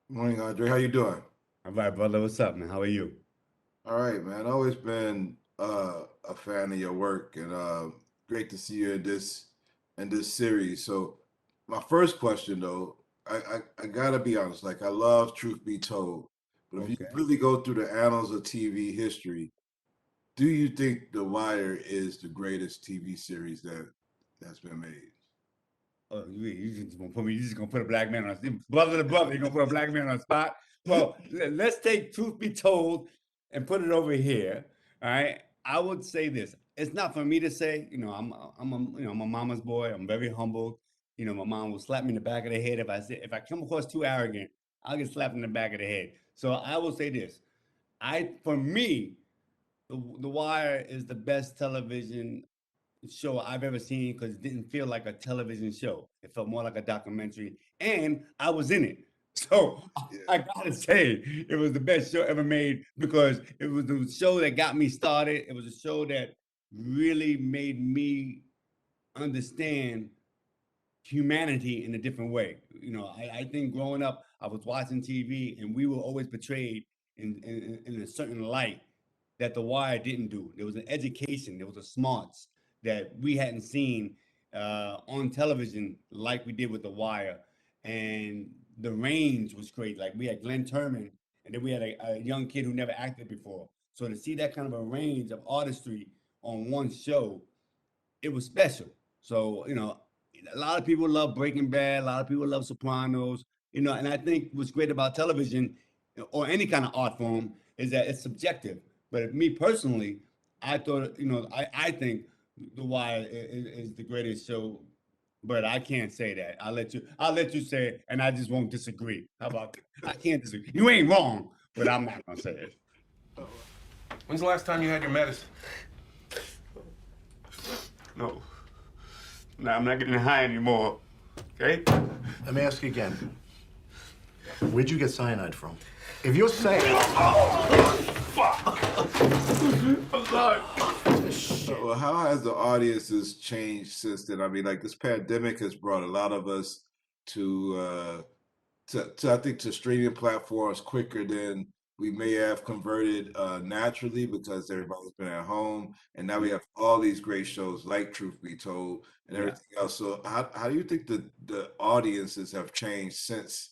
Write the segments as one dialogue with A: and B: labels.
A: Morning, Andre. How you doing?
B: All right, brother. What's up, man? How are you?
A: All right, man. Always been a fan of your work, and great to see you in this series. So, my first question, though, I gotta be honest. Like, I love Truth Be Told, but if you
B: Okay.
A: really go through the annals of TV history, do you think The Wire is the greatest TV series that's been made?
B: Oh, you just gonna put me. You just gonna put a black man on brother to brother. You gonna put a black man on the spot? Well, let's take truth be told and put it over here. All right. I would say this. It's not for me to say. I'm a mama's boy. I'm very humbled. My mom will slap me in the back of the head if I come across too arrogant. I'll get slapped in the back of the head. So I will say this. For me, the Wire is the best television show I've ever seen because it didn't feel like a television show. It felt more like a documentary, and I was in it. So
A: Yeah.
B: I gotta say, it was the best show ever made because it was the show that got me started. It was a show that really made me understand humanity in a different way. I think growing up, I was watching TV and we were always portrayed in a certain light that The Wire didn't do. There was an education, there was a smarts that we hadn't seen on television like we did with The Wire. And the range was great. Like we had Glenn Turman, and then we had a young kid who never acted before. So to see that kind of a range of artistry on one show, it was special. So, a lot of people love Breaking Bad, a lot of people love Sopranos, and I think what's great about television or any kind of art form is that it's subjective. But me personally, I thought, I think The Wire is the greatest show, but I can't say that. I'll let you say it, and I just won't disagree. How about that? I can't disagree. You ain't wrong, but I'm not gonna say it.
C: When's the last time you had your medicine?
B: No. No, I'm not getting high anymore. Okay?
D: Let me ask you again. Where'd you get cyanide from? If you're saying...
B: I'm sorry.
A: Well, how has the audiences changed since then? I mean, like this pandemic has brought a lot of us to to I think to streaming platforms quicker than we may have converted naturally because everybody's been at home, and now we
B: Yeah,
A: have all these great shows like Truth Be Told and
B: yeah.
A: everything else. So how do you think the audiences have changed since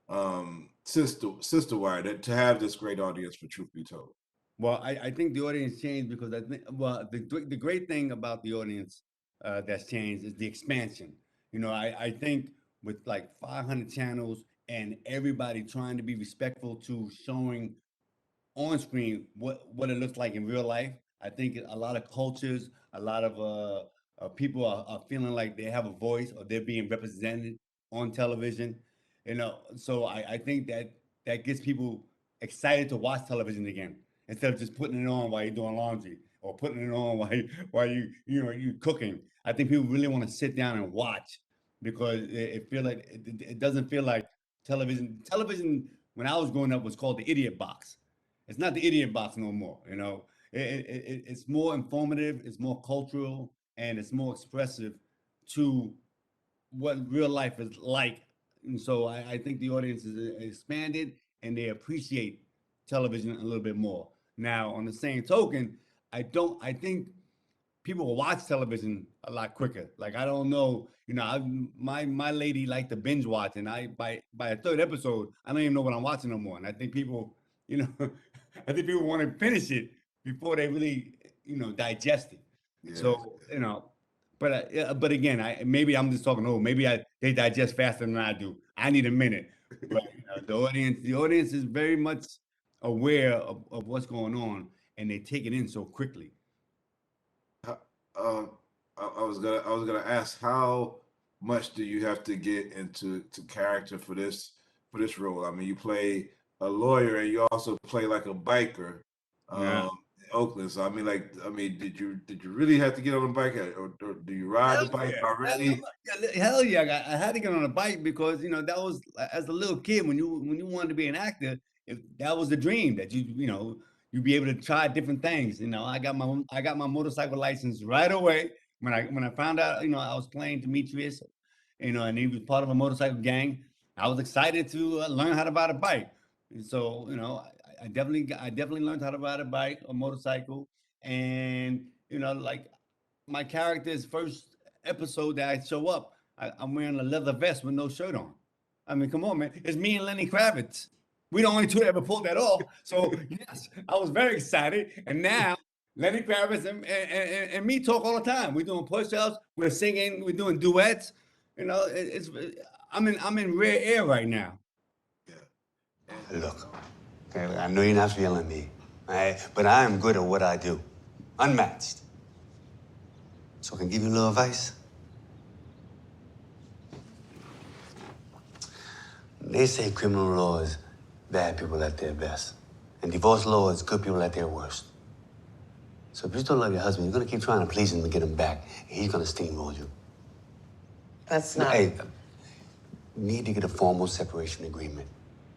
A: the Wire to have this great audience for Truth Be Told?
B: Well, I think the audience changed because I think, well, the great thing about the audience that's changed is the expansion. I think with like 500 channels and everybody trying to be respectful to showing on screen what it looks like in real life. I think a lot of cultures, a lot of people are feeling like they have a voice or they're being represented on television. So I think that gets people excited to watch television again instead of just putting it on while you're doing laundry or putting it on while you cooking. I think people really want to sit down and watch because it feel like it doesn't feel like television. Television when I was growing up was called the idiot box. It's not the idiot box no more. It's more informative, it's more cultural, and it's more expressive to what real life is like. And so I think the audience is expanded and they appreciate television a little bit more. Now, on the same token, I think people will watch television a lot quicker. Like I don't know, my lady liked to binge watch, and I by a third episode, I don't even know what I'm watching no more. And I think people, I think people want to finish it before they really, digest it.
A: Yeah.
B: So but again, I maybe I'm just talking. Oh, maybe they digest faster than I do. I need a minute. But the audience is very much aware of what's going on, and they take it in so quickly.
A: How- I was gonna ask how much do you have to get into character for this role? I mean, you play a lawyer and you also play like a biker
B: Yeah.
A: in Oakland. So I mean, did you really have to get on a bike, or do you ride
B: Hell
A: the bike
B: yeah.
A: already?
B: Hell yeah. I had to get on a bike because, that was as a little kid when you wanted to be an actor, that was the dream that you'd be able to try different things. I got my motorcycle license right away when I found out, I was playing Demetrius, and he was part of a motorcycle gang. I was excited to learn how to ride a bike. And so, you know, I definitely learned how to ride a bike, a motorcycle, and you know, like my character's first episode that I show up, I'm wearing a leather vest with no shirt on. I mean, come on, man. It's me and Lenny Kravitz. We the only two that ever pulled that off. So yes, I was very excited. And now Lenny Kravitz and me talk all the time. We're doing push-ups, we're singing, we're doing duets. You know, I'm in rare air right now.
A: Yeah.
E: Look, okay, I know you're not feeling me, all right? But I am good at what I do, unmatched. So I can give you a little advice. They say criminal law is bad people at their best, and divorce law is good people at their worst. So if you still love your husband, you're gonna keep trying to please him to get him back, and he's gonna steamroll you.
F: That's not.
E: Hey, you need to get a formal separation agreement.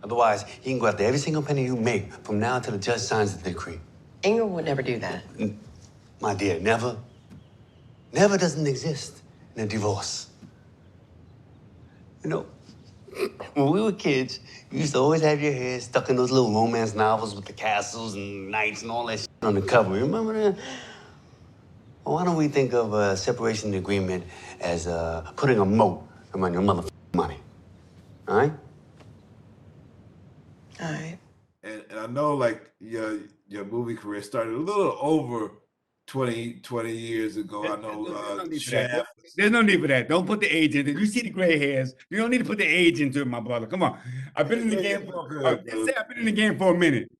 E: Otherwise, he can go after every single penny you make from now until the judge signs the decree.
F: Ingram would never do that.
E: My dear, never. Never doesn't exist in a divorce. You know, when we were kids, you used to always have your hair stuck in those little romance novels with the castles and knights and all that shit on the cover. You remember that? Well, why don't we think of a separation agreement as putting a moat around your motherfucking money? All right?
F: All right.
A: And I know like your movie career started a little over 20 years ago. I know Shaft.
B: There's no need for that. Don't put the age in it. You see the gray hairs. You don't need to put the age into it, my brother. Come on. I've been in the game for I've been in the game for a minute.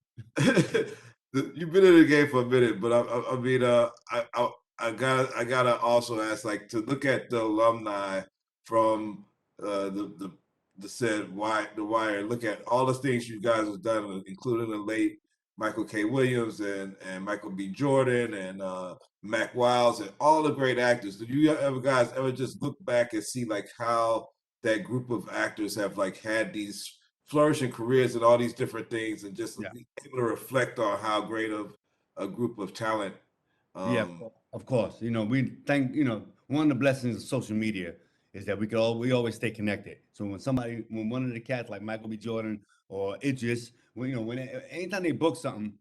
A: You've been in the game for a minute, but I mean, I gotta also ask, like, to look at the alumni from the said the Wire. Look at all the things you guys have done, including the late Michael K. Williams and Michael B. Jordan and Mac Wiles and all the great actors. Did you guys ever just look back and see like how that group of actors have like had these flourishing careers and all these different things, and just be able to reflect on how great of a group of talent?
B: Yeah, of course. You know, we thank, you know, one of the blessings of social media is that we always stay connected. So when one of the cats like Michael B. Jordan or Idris, when, you know, anytime they book something,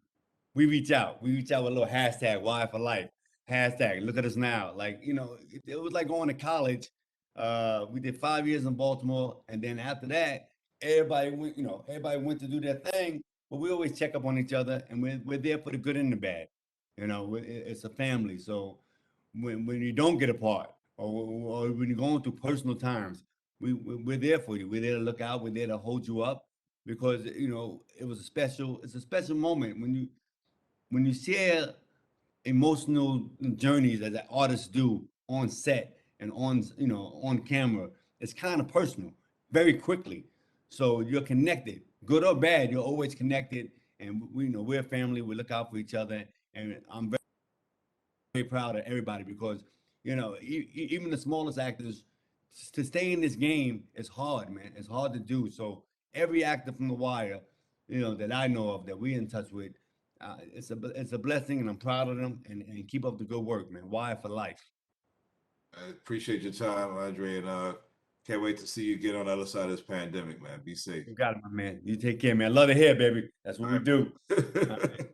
B: we reach out. We reach out with a little hashtag Wire for Life, hashtag Look at us now. Like, you know, it was like going to college. We did 5 years in Baltimore, and then after that, everybody went to do their thing. But we always check up on each other, and we're there for the good and the bad. You know, it's a family. So when you don't get apart, or when you're going through personal times, we're there for you. We're there to look out. We're there to hold you up, because you know it's a special moment when you share emotional journeys as artists do on set and on camera. It's kind of personal, very quickly. So you're connected, good or bad. You're always connected, and we're a family. We look out for each other, and I'm very proud of everybody, because you know even the smallest actors, to stay in this game is hard, man. It's hard to do. So every actor from The Wire, you know, that I know of, that we're in touch with, it's a blessing, and I'm proud of them. And keep up the good work, man. Wire for life.
A: I appreciate your time, Andre, and can't wait to see you get on the other side of this pandemic, man. Be safe.
B: You got it, my man. You take care, man. Love the hair, baby. That's what we do. All right.